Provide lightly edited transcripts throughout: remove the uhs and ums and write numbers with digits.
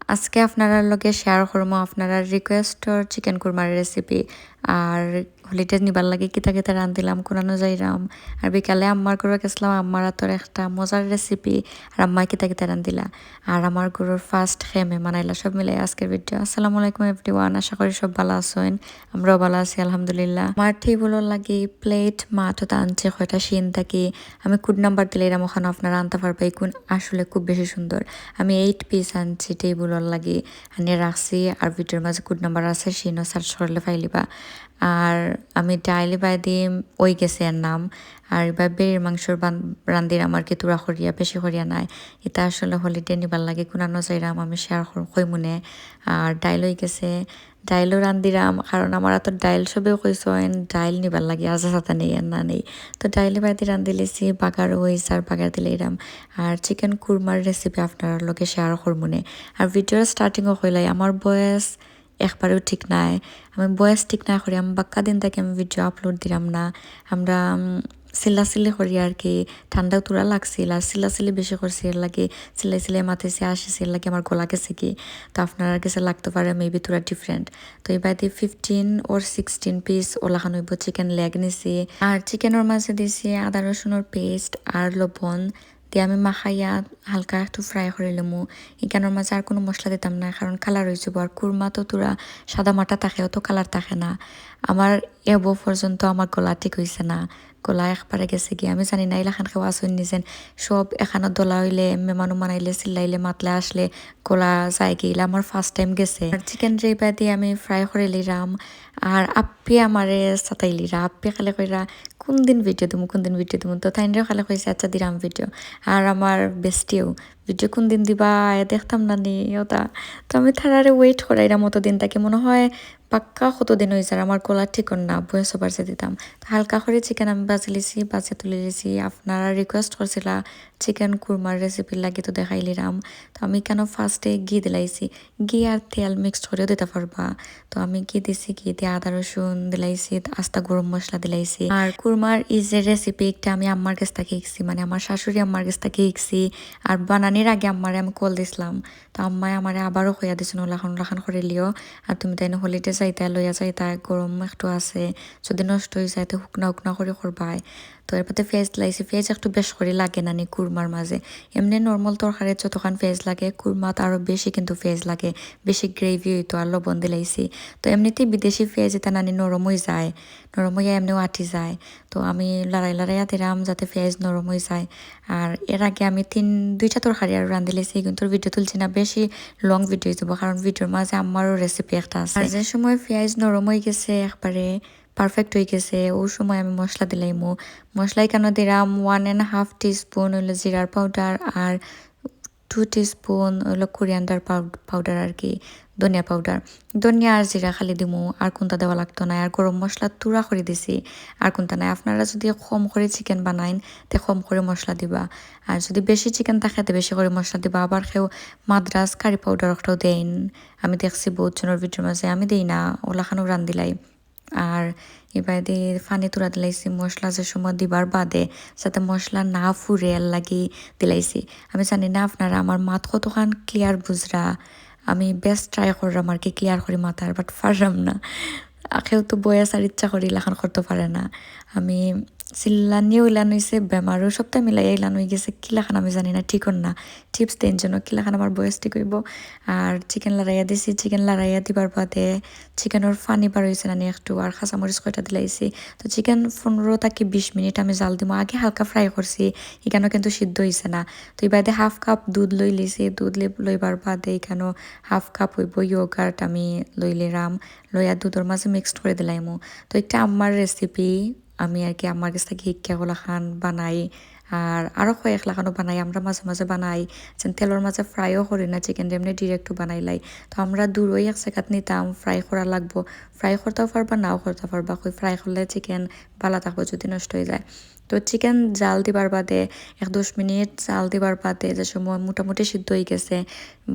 আজকে আপনারা লগে শেয়ার করবো আপনারা রিকোয়েস্টর চিকেন কুরমার রেসিপি আর হলিডে নিবার লাগে কিতা কিতা রান্ধিলাম কোনানো যাইরাম আর বিকালে আম্মার ঘরে গেছিলাম আম্মার তোর একটা মজার রেসিপি আর আম্মা কিতা কিতা রান্ধিলা আর আমার ঘরের ফার্স্ট খেমে মানাইলা সব মিলে আজকের ভিডিও। আসসালামু আলাইকুম এভরিওয়ান, আশা করি সব ভালো আছেন, আমরাও ভালো আছি আলহামদুলিল্লাহ। আমার টেবিলের লাগি প্লেট মাছত আনছে কয়টা শিন থাকি আমি কোড নাম্বার দিলে এরম ওখানে আপনারা আনতে পারবে কোন আসলে খুব বেশি সুন্দর। আমি 8 পিস আনছি টেবিলের লাগি আনে রাখছি আর ভিডিওর মাঝে কোড নাম্বার আছে শিনও সার্চ করলে ফাইলিবা। আর আমি ডাইলি বাই দিম ওই গেছে এর নাম আর এবার বেড়ির মাংসর রান্দির আমার কি তুরা করিয়া বেশি করিয়া নাই এটা আসলে হলিডে নিবার লাগে কোনানো যাইরাম আমি শেয়ার কই মনে। আর ডাইল হয়ে গেছে ডাইলও রান্দিরাম কারণ আমার এত ডাইল সবে কইসেন ডাইল নিবার লাগে আজা সাতা নেই আর না নেই তো ডাইলে বাড়িতে রান্ধি লেছি বাগার হয়েছে আর বাগার দিলে এরাম। আর চিকেন কুরমার রেসিপি আপনার লোকে শেয়ার করবনে। আর ভিডিওর স্টার্টিংও কইলাই আমার বয়স একবারেও ঠিক নাই, আমি বয়স ঠিক না করি আমি বাক্কা দিন থেকে আমি ভিডিও আপলোড দিলাম না। আমরা চিল্লাচিল্লি করি আর কি, ঠান্ডাও তুরা লাগছিল আর চিল্লাচিল্লি বেশি করছি এর লাগে চিল্লাই চিল্লাই মাথাইছে আসিছে এর লাগে আমার গলা গেছে কি তো আপনার কাছে লাগতে পারে মেবি তুরা ডিফারেন্ট। তো এবার দিয়ে 15 or 16 পিস ওলাখান হইব চিকেন লেগ নিছি আর চিকেনের মাঝে দিছি আদা রসুনের পেস্ট আর লবণ দিয়ে আমি মাখাইয়া হালকা একটু ফ্রাই করে লমু। এখানের মাঝে আর কোনো মশলা দিতাম না কারণ কালার হয়ে যাব আর কুরমা তো তোরা সাদা মাটা থাকে অত কালার থাকে না। আমার এবো পর্যন্ত আমার গলা ঠিক হয়েছে না, গলা একবারে গেছে গিয়ে আমি জানি না এলাখান খাওয়া আসুন নিজেন সব এখানে দোলা হইলে মেমানু মানাইলে চিল্লাইলে মাতলে আসলে গলা যায় গিয়ে আমার ফার্স্ট টাইম গেছে। আর চিকেন রেবা দিয়ে আমি ফ্রাই করে লিরাম আর আপি আমারে সাতাইলিরা আপি খালে কইরা কোন দিন ভিডিও দিমু তো তাইনরেও খালে কইছে আচ্ছা দিরাম ভিডিও। আর আমার বেস্টিও ভিডিও কোন দিন দিবা দেখতাম না নি ওটা। তো আমি থারারে ওয়েট করাইরা মতো দিন তাকে মনে হয় পাক্কা কতদিন হয়েছে আর আমার গলা ঠিক না বয়স বাড়ছে দিতাম। হালকা করে চিকেন আমি বাজি লিছি বাজে তুলে লিছি আপনারা রিকোয়েস্ট করছিলা চিকেন কুরমার রেসিপি লাগে তো দেখাইলিরাম। তো আমি কেন ফার্স্টে ঘি দিলাইছি, ঘি আর তেল মিক্সড করেও দিতে পারবা। তো আমি ঘি দিছি ঘি দিয়ে আদা রসুন দিলাইছি আস্তা গরম মশলা দিলাইছি। আর কুরমার ইজের রেসিপি একটা আমি আম্মার কাছ থেকে শিখছি মানে আমার শাশুড়ি আম্মার কাছ থেকে শিখছি আর বানানির আগে আম্মারে আমি কল দিছিলাম। তো আম্মায় আমারে আবারও কইয়া দিছিল ওলাখান করে লিও আর তুমি তাই হলিডে যাইতা লইয়া যাইতা গরম একটু আছে যদি নষ্ট হয়ে যায় তো হুকনা করে করবাই। তো এরপরে ফেজ লাইছি ফেজ একটু বেশ করে লাগে নানি কুরমার মাঝে এমনি নর্মাল তরকারি যতক্ষণ ফেজ লাগে কুরমাত আরও বেশি কিন্তু ফেজ লাগে বেশি গ্রেভি হইতো আর লবণ দিলাইছি। তো এমনিতেই বিদেশি ফেজ এটা নানি নরম হয়ে যায়, নরম হইয়া এমনিও আটি যায়। তো আমি লড়াইয়া দিলাম যাতে ফেজ নরম হয়ে যায়। আর এর আগে আমি 2টা তরকারি আর রান্ধি লেছি কিন্তু ভিডিও তুলছি না বেশি লং ভিডিও যাব কারণ ভিডিওর মাঝে আমারও রেসিপি একটা আছে। আর যে সময় পেঁয়াজ নরম হয়ে গেছে একবারে পারফেক্ট হয়ে গেছে ওই সময় আমি মশলা দিলাইমু। মশলাই কেন দিলাম 1.5 টিস্পুন হইলো জিরার পাউডার আর 2 টিস্পুন হইলো কোরিয়ান্ডার পাউডার আর কি ধনিয়া পাউডার। ধনিয়া আর জিরা খালি দিমু আর কোনটা দেওয়া লাগতো না আর গরম মশলা তুরা করে দিছি আর কোনটা নাই। আপনারা যদি কম করে চিকেন বানাইন তে কম করে মশলা দিবা আর যদি বেশি চিকেন থাকে তে বেশি করে মশলা দিবা। আবার কেউ মাদ্রাস কারি পাউডার একটাও দেন আমি দেখছি বহুত জনের ভিডিওর মাঝে, আমি দিই না ওলাখানো রান্দিলাই। আর এবার দিয়ে ফানি তুরা দিলাইছি মশলা যে সময় দিবার বাদে যাতে মশলা না ফুরে আর লাগি দিলাইছি। আমি জানি না আপনারা আমার মাত কতখান ক্লিয়ার বুঝরা, আমি বেস্ট ট্রাই করলাম আর কি ক্লিয়ার করি মাথার বাট পারলাম না। কেউ তো বয়স আর ইচ্ছা করি লাখান করতে পারে না। আমি চিল্লানিও ইলান হয়েছে বেমারও সপ্তাহে মিলাই ইলান হয়ে গেছে কিলাখান আমি জানি না ঠিক না টিপস দেন জন্য কিলাখান আমার বয়স ঠিক হইব। আর চিকেন লড়াইয়া দিছি চিকেন লড়াইয়া দিবার বাদে চিকেনের ফানি বার হয়েছে না একটু আর খাঁচামরিচ কয়টা দিলাইছি। তো চিকেন 15 থেকে 20 মিনিট আমি জাল দিব আগে হালকা ফ্রাই করছি এখানেও কিন্তু সিদ্ধ হয়েছে না। তো এই বাদে হাফ কাপ দুধ লই লিছি দুধ লইবার বাদে এখানেও হাফ কাপ হইব ইয়োগার্ট আমি লইলিরাম লইয়া দুধের মাঝে মিক্সড করে দিলাইমু। তো একটা আম্মার রেসিপি আমি আর কি আমার কাছ থেকে শিক্ষাগুলা খান বানাই আর আরও কয়েক লাখানো বানাই আমরা মাঝে মাঝে বানাই যেন তেলের মাঝে ফ্রাইও করি না চিকেন এমনি ডিরেক্টও বানাইলাই। তো আমরা দূরই এক জায়গাত নিতাম ফ্রাই করা লাগবো, ফ্রাই করতেও পারবা নাও করতে পারবা কই ফ্রাই করলে চিকেন ভালো থাকবো যদি নষ্ট হয়ে যায়। তো চিকেন জাল দিবার বাদে 1-2 মিনিট জাল দিবার বাদে যে সময় মোটামুটি সিদ্ধ হয়ে গেছে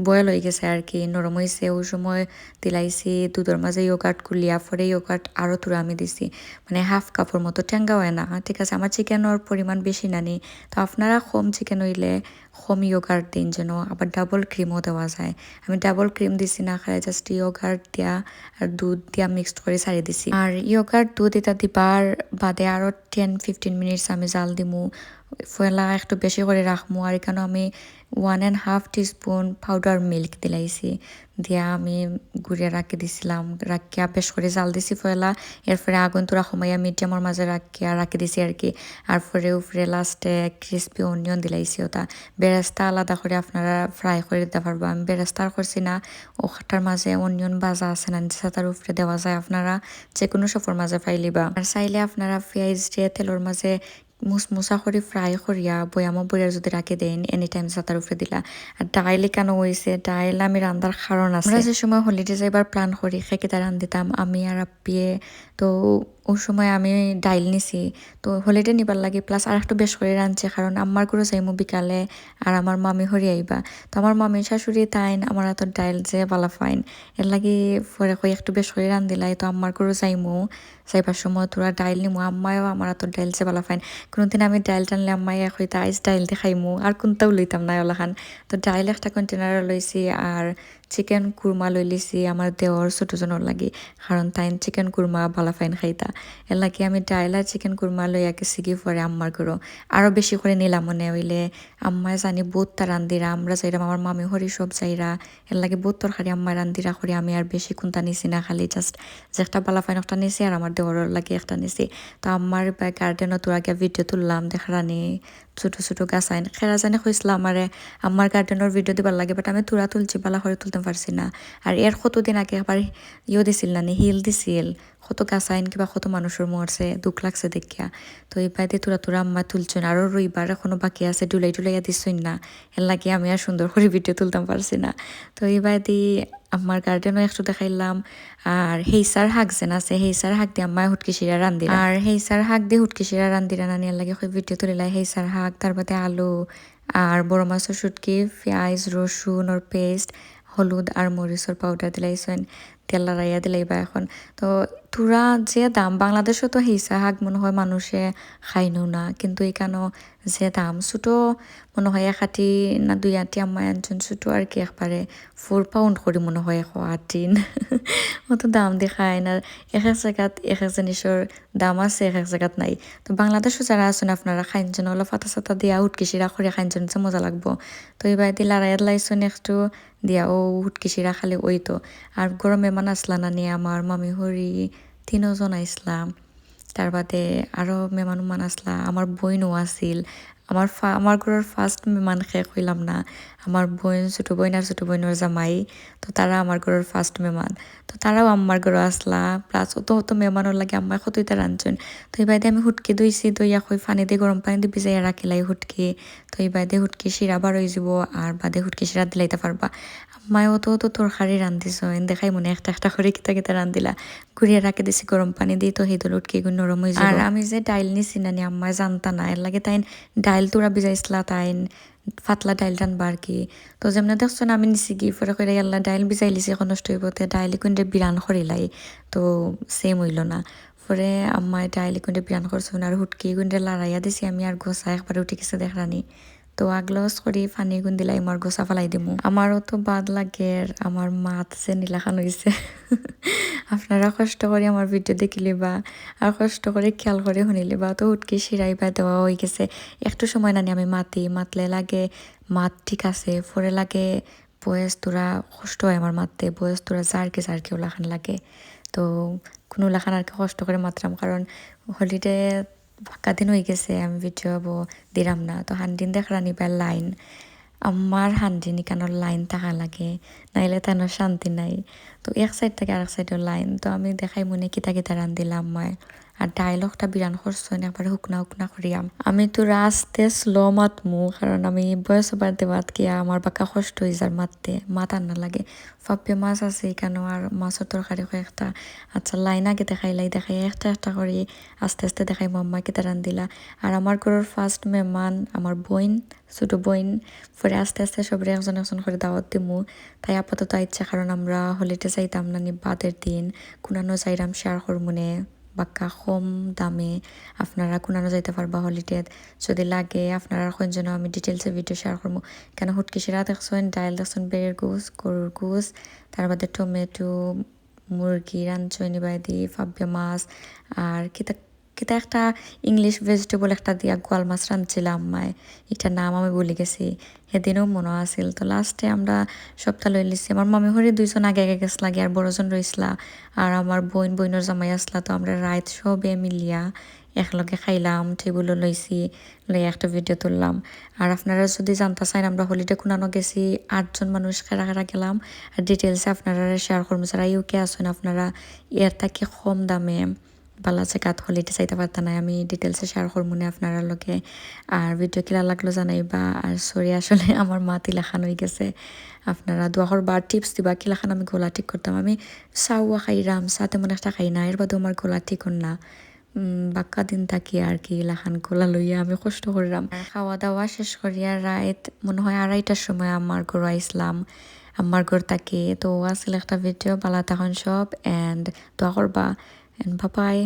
বয়েল হয়ে গেছে আর কি নরম হয়েছে ওই সময় দিলাইছি দুধের মাঝে ইয়োগার্ট কুলিয়া পরে ইয়োগার্ট আরও তুরা আমি দিছি মানে হাফ কাপের মতো টেঙ্গা হয় না ঠিক আছে। আমার চিকেনের পরিমাণ বেশি নানি তো আপনারা কম চিকেন হইলে হোম ইয়োগার্ট দিন যেন আবার ডাবল ক্রিমও দেওয়া যায়। আমি ডাবল ক্রিম দিছি না, খালি জাস্ট ইয়োগার্ট দিয়া আর দুধ দিয়া মিক্সড করে ছাড়িয়ে দিছি। আর ইয়োগার্ট দুধ এটা দিবার বাদে আরও 10-15 মিনিটস আমি জাল দিমু, ফেলা একটু বেশি করে রাখমু। আর এখানে আমি 1.5 টিস্পুন পাউডার মিল্ক দিলাইছি, দিয়া আমি গুড়িয়ে রাখি দিছিলাম, রাখিয়া বেশ করে জাল দিছি ফয়লা। এরপরে আগুন তোরা কমাইয়া মিডিয়ামের মাঝে রাখিয়া রাখি দিছি আর কি। আর পরে উপরে লাস্টে ক্রিসপি অনিয়ন দিলাইছি, ওটা বেরেস্তা আলাদা করে আপনারা ফ্রাই করে দিতে পারবো। আমি বেরেস্তা করছি না, ওটার মাঝে অনিয়ন ভাজা আছে না তার উপরে দেওয়া যায়, আপনারা যে কোনো সফর মাঝে ফাইলিবা। আর চাইলে আপনারা পেঁয়াজ দিয়ে তেলের মাঝে মুসমুসা করে ফ্রাই করিয়া বয়ামো বইয়ার যদি রাখি দেন এনি টাইম সাতার উপরে দিলা। আর ডাইল কেন হয়েছে, ডাইল আমি রান্দার কারণ আছে। আমরা যে সময় হলিডে যাইবার প্ল্যান করি খেকিতা রান্ধিতাম আমি আর আপ্পিয়ে, তো ওই সময় আমি ডাইল নিছি, তো হলিডে নিবার লাগে প্লাস আর একটু বেশ করে রাঁধছে, কারণ আমার ঘরে যাইমু বিকালে আর আমার মামি হরি আইবা। তো আমার মামি শাশুড়ি তাইন আমার এত ডাইল যে বালা ফাইন, এর লাগে পরে কই একটু বেশ করে রান্ধিলাই। তো আমার ঘরে যাইমু, যাইবার সময় তোরা ডাইল নিমু, আম্মায়ও আমার এত ডাইল যে বালা ফাইন। কোনোদিন আমি ডাইল টানলে আম্মাই হইতা আইস ডাইল দিয়ে খাইমু, আর কোনটাও লইতাম না ওলাখান। তো ডাইল একটা কন্টেনার লইছি আর চিকেন কুরমা লই লিছি আমার দেওয়ার ছোট জনের লাগি, কারণ তাই চিকেন কুরমা বালা ফাইন খাইতা। এর লাগে আমি ডাইল আর চিকেন কুরমা লইয়া গেছি গিয়ে পরে আম্মার ঘরও আরও বেশি করে নিলাম মনে হইলে। আম্মায় জানি বহুত তা রান্দিরা, আমরা যাইরাম আমার মামি হরি সব যাইরা, এর লাগে বহুত তরকারি আম্মায় রান্দিরা করি। আমি আর বেশি কোনটা নিছি না, খালি জাস্ট যে একটা বালা ফাইন একটা নিছি আর আমার দেওয়ার লাগে একটা নিছি। তো আমার গার্ডেনও তোর আগে ভিডিও তুললাম দেখারানি ছোট ছোট গাছ আইন খেরা জানি কইসলাম আমারে আমার গার্ডেনের ভিডিও দিবার লাগে, বাট আমি তুরা তুলছি বালা করে তুলতে পারছি না। আর এর কতদিন আগে আবার দিছিল না হিল দিছিল, কত গাছ আইন কিবা কত মানুষের মরছে, দুঃখ লাগছে দেখিয়া। তো এই বাইদে তুরা তুরা আম্মা তুলছেন, আরও রইবার এখনো বাকি আছে, ডুলাই টুলাইয়া দিচ্ছেন না, এর লাগে আমি আর সুন্দর করে ভিডিও তুলতাম পারছি না। তো এই বাইদি আমার গার্ডেনও একটু দেখাইলাম। আর হেইসার শাক যেন আছে, হেইসার শাক দিয়ে আম্মায় হুটকি শিরা রান্ধিরা, আর হেইসার শাক দিয়ে হুটকি শিরা রান্ধিরা না নিয়ে লাগে ভিডিও তুলিলাই। হেইসার শাক, তার বাদে আলু আর বড় মাছের শুটকি, পেঁয়াজ রসুনের পেস্ট, হলুদ আর মরিচের পাউডার দিলাইছেন, তেল লাড়াইয়া দিলাইবা এখন। তো তুরা যে দাম, বাংলাদেশও তো হেইসা শাক মনে হয় মানুষে খাইনো না, কিন্তু এখানেও যে দাম ছোটো মনে হয় 1 আটি না 2 আটি আম্মায় আনছেন ছোটো আর কি, একবারে 4 পাউন্ড করে মনে হয় 1 আটিন অত দাম দেখায় না। এক এক জায়গাত এক এক জিনিসের দাম আছে, এক এক জায়গাত নাই। তো বাংলাদেশও যারা আছেন আপনারা খাইনছেন ওলা ফাতা সাতা দিয়া হুটকি শিরা করে খাইনছেন, যে মজা লাগবো। তো এবার দিয়ে লাড়াইয়াত লাইছেন একটু দিয়া ও হুটকি শিরা খালি ওই তো। আর গরমে মান আসলা না নিয়ে আমার মামি হরি 3 জন আইসলাম, তার বাদে আরও মেহমান উমান আসলা, আমার বইনও আছিল। আমার ঘরের ফার্স্ট মেহমান শেষ হইলাম না, আমার বোন ছোটো বোন আর ছোটো বোনের জামাই, তো তারা আমার ঘরের ফার্স্ট মেহমান। তো তারাও আমার ঘরে আসলা, প্লাস অত অত মেহমানের লাগে আমার কতই তারা আনছেন। তো এই বাইদে আমি হুটকি দইছি, দইয়া কই পানি দিয়ে গরম পানি দিয়ে ভিজাইয়া রাখিলাই হুটকি। তো এই বাইদে হুটকি শিরা বার হয়ে যাব, আর বাদে হুটকি শিরা দিলাইতে পারবা। আম্মায় অত অত তরকারি রান্ধিছ দেখাই মনে একটা একটা করে কিতা কিতা রান্ধিলা, ঘুরিয়ে রাখে দিছি গরম পানি দিয়ে, তো সেই উঠকি নরম হয়ে যায়। আর আমি যে ডাইল নিছি না আম্মায় জানতা না, এর লাগে তাইন ডাইল তোরা ভিজাইছিলা, তাইন পাতলা ডাইল টানবা আর কি। তো যেমন দেখছো না আমি নিছি কি পরে করে আল্লাহ ডাইল ভিজাই লিছি এখন নষ্ট হইবতে, ডাইল কুন্ডে বিরান করিলাই, তো সেম হইল না। পরে আম্মায় ডাইল কুন্ডে বিরান করছো আর হুটকি কুন্ডে লাড়াইয়া দিছি আমি, আর গোসা একবারে উঠে গেছে দেখরানি। তো আগলস করি পানি গুন দিলাই আমার গোসা ফালাই দিমু। আমারও তো বাদ লাগে, আমার মাত যে নীলাখান হয়েছে আপনারা কষ্ট করে আমার ভিডিও দেখিলে বা আর কষ্ট করে খেয়াল করে শুনিলে বা, তো উঠকি শিরাই বা দেওয়া হয়ে গেছে। একটু সময় নানি আমি মাতলে লাগে মাত ঠিক আছে, পরে লাগে বয়স তোরা কষ্ট হয় আমার মারতে, বয়স তোরা জারকে জারকে ওলাখান লাগে। তো কোনো লাখান আর কি কষ্ট করে মাত্রাম, কারণ হলিডে ফাঁকা দিন হয়ে গেছে, আমি ভিডিও দিলাম না। তো হান্ডিন দেখরা নিবার লাইন, আমার হান্ডি নিকানোর লাইন থাকা লাগে, নাইলে তেন শান্তি নাই। তো এক সাইড থেকে আরেক সাইডের লাইন, তো আমি দেখাই মনে কিতা কিতা রান্ধিলাম মই। আর ডায়লগটা বিরান করছেন একবারে হুকনা হুকনা করিয়াম। আমি তো রাস্তে স্লো মাতমু, কারণ আমি বয়স বাড়তে বাদ গিয়া আমার বাঁকা কষ্ট হয়ে যার মাত আর না লাগে। ফাপ্পে মাছ আছে এখানেও, আর মাছের তরকারি কয়েকটা। আচ্ছা লাইন আগে দেখাই একটা একটা করে আস্তে আস্তে দেখাই মাম্মা কিতা রান্ধিলা। আর আমার ঘরের ফার্স্ট মেহমান আমার বোন, ছোটো বোন, পরে আস্তে আস্তে সবরে একজন একজন করে দাওয়াত দিমু। তাই আপাতত ইচ্ছা, কারণ আমরা হলিডে যাইতাম না নি বাদের দিন, কোনানো যাইরাম শেয়ার করমুনে বাক্কা কম দামে আপনারা কোনানো যাইতে পারবা হলিডেত যদি লাগে আপনারা কোন জন্য আমি ডিটেলসে ভিডিও শেয়ার করবো কেন হুটকিসিরা দেখছেন ডাইল দেখছেন বেড়ের গোস গরুর গোস তার বাদে টমেটো মুরগি রাঞ্চনি বাইদি ফাব্বিয়া মাছ আর কিতা কিতা একটা ইংলিশ ভেজিটেবল একটা দিয়া গোয়াল মাছ রাঁধছিলাম মায় এটার নাম আমি ভুলে গেছি সেদিনও মনে আছিল তো লাস্টে আমরা সপ্তাহ লই লিছি আমার মামি হরি 2জন আগে আগে গেছলা আর বড়জন রইসলা আর আমার বইনের জামাই আসলা তো আমরা রাত সবে মিলিয়া একলগে খাইলাম টেবিলও লইছি লই একটা ভিডিও তুললাম আর আপনারা যদি জানতে চান আমরা হলিডে কোনানো গেছি 8জন মানুষ কারা কারা গেলাম আর ডিটেলসে আপনারা শেয়ার করবো যারা ইউকে আছেন আপনারা এর থেকে কম দামে বালা জায়গাত হলিডে চাইতে পারতা না আমি ডিটেলসে শেয়ার করবো না আপনারা লগে আর ভিডিও কিলা লাগলো জানাইবা আর সরি আসলে আমার মা তিলাখান হয়ে গেছে আপনারা দোয়া করবা টিপস দিবা কিলাখান আমি গলা ঠিক করতাম আমি চাউয়া খাইরাম চা তেমন একটা খাই না এর বাদেও আমার গলা ঠিক না বাক্কা দিন থাকি আর কি লাখান গোলা লইয়া আমি কষ্ট করিলাম খাওয়া দাওয়া শেষ করিয়া রাত মনে হয় 2:30টার সময় আমার ঘর আইসলাম আমার ঘর তাকে তো আসলে একটা ভিডিও বালা তখন সব এন্ড দোয়া করবা এন্ড বাবাই